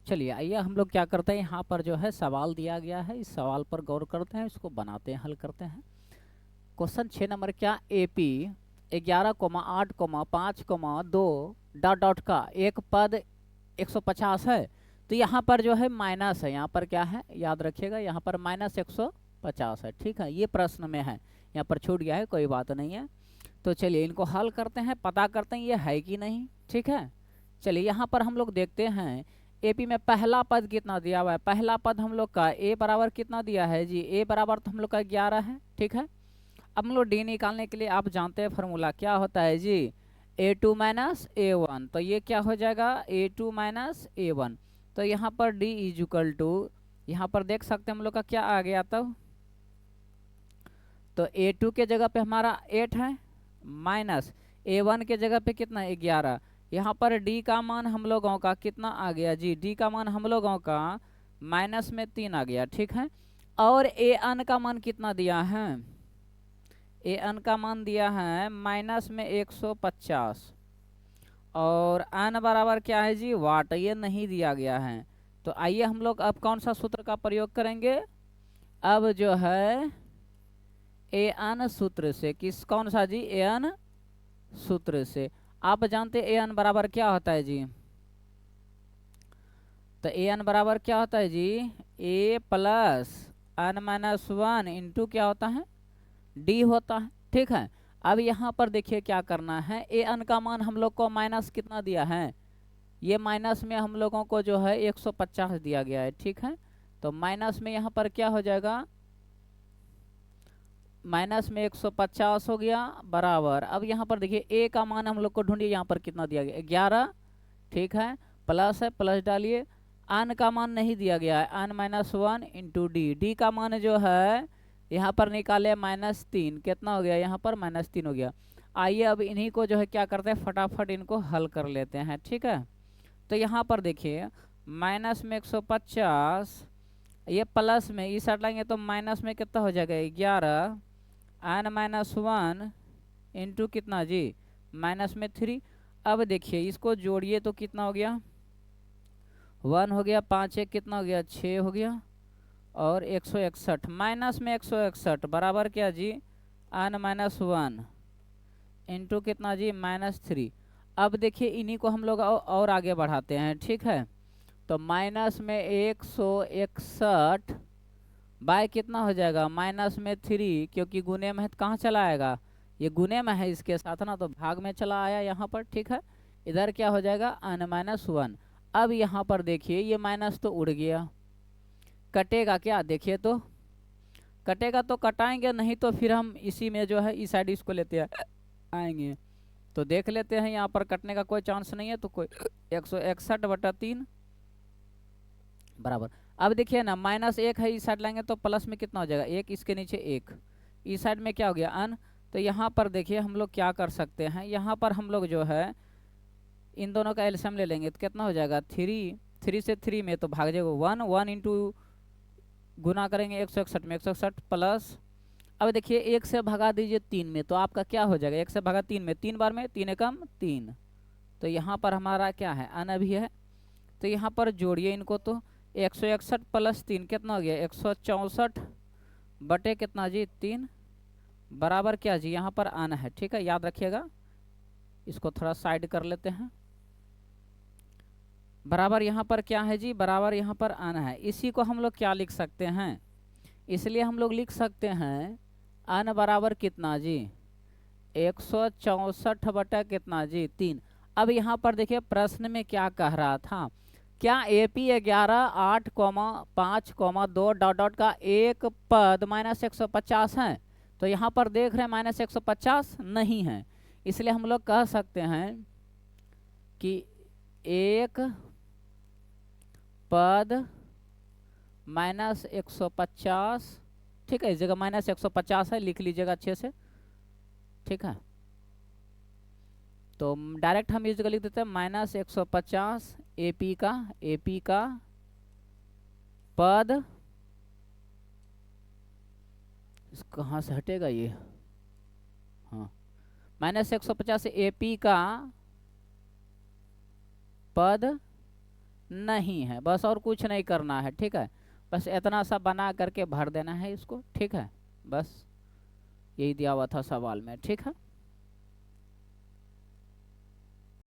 चलिए आइए हम लोग क्या करते हैं, यहाँ पर जो है सवाल दिया गया है, इस सवाल पर गौर करते हैं, इसको बनाते हैं, हल करते हैं। क्वेश्चन 6 नंबर, क्या एपी 11,8,5,2 डॉट डॉट का एक पद 150 है। तो यहाँ पर जो है माइनस है, यहाँ पर क्या है याद रखिएगा, यहाँ पर -150 है। ठीक है, ये प्रश्न में है, यहाँ पर छूट गया है, कोई बात नहीं है। तो चलिए इनको हल करते हैं, पता करते हैं ये है कि नहीं। ठीक है, चलिए यहाँ पर हम लोग देखते हैं एपी में पहला पद कितना दिया हुआ है। पहला पद हम लोग का ए बराबर कितना दिया है जी, ए बराबर तो हम लोग का 11 है। ठीक है, अब हम लोग डी निकालने के लिए आप जानते हैं फॉर्मूला क्या होता है जी, a2 माइनस a1। तो ये क्या हो जाएगा, a2 माइनस a1। तो यहाँ पर d इज इक्वल टू, यहाँ पर देख सकते हैं हम लोग का क्या आ गया तब। तो a2 के जगह पे हमारा 8 है, माइनस a1 के जगह पे कितना है 11। यहाँ पर d का मान हम लोगों का कितना आ गया जी, d का मान हम लोगों का -3 आ गया। ठीक है, और an का मान कितना दिया है, an का मान दिया है -150, और n बराबर क्या है जी, वाट, ये नहीं दिया गया है। तो आइए हम लोग अब कौन सा सूत्र का प्रयोग करेंगे, अब जो है an सूत्र से, किस कौन सा जी, an सूत्र से। आप जानते an बराबर क्या होता है जी, तो an बराबर क्या होता है जी, a प्लस n-1 इंटू क्या होता है, d होता है। ठीक है, अब यहाँ पर देखिए क्या करना है, an का मान हम लोग को माइनस कितना दिया है, ये माइनस में हम लोगों को जो है 150 दिया गया है। ठीक है, तो माइनस में यहाँ पर क्या हो जाएगा, माइनस में 150 हो गया बराबर। अब यहाँ पर देखिए ए का मान हम लोग को ढूंढिए, यहाँ पर कितना दिया गया 11। ठीक है, प्लस है, प्लस डालिए, आन का मान नहीं दिया गया है, n-1 इंटू डी का मान जो है यहाँ पर निकाले -3, कितना हो गया यहाँ पर -3 हो गया। आइए अब इन्हीं को जो है क्या करते हैं, फटाफट इनको हल कर लेते हैं। ठीक है, तो यहाँ पर देखिए माइनस में 150, ये प्लस में इस साइड लाएंगे तो माइनस में कितना हो जाएगा 11, n-1 इंटू कितना जी, -3। अब देखिए इसको जोड़िए तो कितना हो गया, 1 हो गया, 5 1 कितना हो गया 6 हो गया, और 161 माइनस में 161 बराबर क्या जी, n-1 इंटू कितना जी -3। अब देखिए इन्हीं को हम लोग और आगे बढ़ाते हैं। ठीक है, तो माइनस में 161 बाय कितना हो जाएगा -3, क्योंकि गुने में है तो कहाँ चला आएगा, ये गुने में है इसके साथ ना, तो भाग में चला आया यहाँ पर। ठीक है, इधर क्या हो जाएगा n-1। अब यहाँ पर देखिए ये माइनस तो उड़ गया, कटेगा क्या, देखिए तो कटेगा तो कटाएंगे, नहीं तो फिर हम इसी में जो है इस साइड इसको लेते आएंगे। तो देख लेते हैं, यहाँ पर कटने का कोई चांस नहीं है, तो कोई 161/3 बराबर। अब देखिए ना -1 है, इस साइड लाएंगे तो प्लस में कितना हो जाएगा 1, इसके नीचे 1, इस साइड में क्या हो गया अन। तो यहाँ पर देखिए हम लोग क्या कर सकते हैं, यहाँ पर हम लोग जो है इन दोनों का एलसीएम ले लेंगे तो कितना हो जाएगा 3, 3 से 3 में तो भाग जाएगा 1, 1 इंटू गुना करेंगे 161 में 161 प्लस, अब देखिए 1 से भगा दीजिए 3 में, तो आपका क्या हो जाएगा 1 से भगा 3 में, 3 बार में 3 एकम 3। तो यहाँ पर हमारा क्या है अन अभी है, तो यहाँ पर जोड़िए इनको, तो 161 प्लस 3 कितना हो गया 164 बटे कितना जी 3 बराबर क्या जी, यहाँ पर अन है। ठीक है, याद रखिएगा, इसको थोड़ा साइड कर लेते हैं, बराबर यहाँ पर क्या है जी, बराबर यहाँ पर अन है। इसी को हम लोग क्या लिख सकते हैं, इसलिए हम लोग लिख सकते हैं अन बराबर कितना जी 164 बटा कितना जी 3। अब यहाँ पर देखिए प्रश्न में क्या कह रहा था, क्या एपी 11,8,5,2 डॉट डॉट का एक पद -150 है। तो यहाँ पर देख रहे हैं -150 नहीं है, इसलिए हम लोग कह सकते हैं कि एक पद -150, ठीक है, इस जगह -150 है, लिख लीजिएगा अच्छे से। ठीक है, तो डायरेक्ट हम इस जगह लिख देते हैं -150 एपी का पद, कहाँ से हटेगा ये, हाँ, -150 एपी का पद नहीं है, बस और कुछ नहीं करना है। ठीक है, बस इतना सा बना करके भर देना है इसको। ठीक है, बस यही दिया हुआ था सवाल में। ठीक है।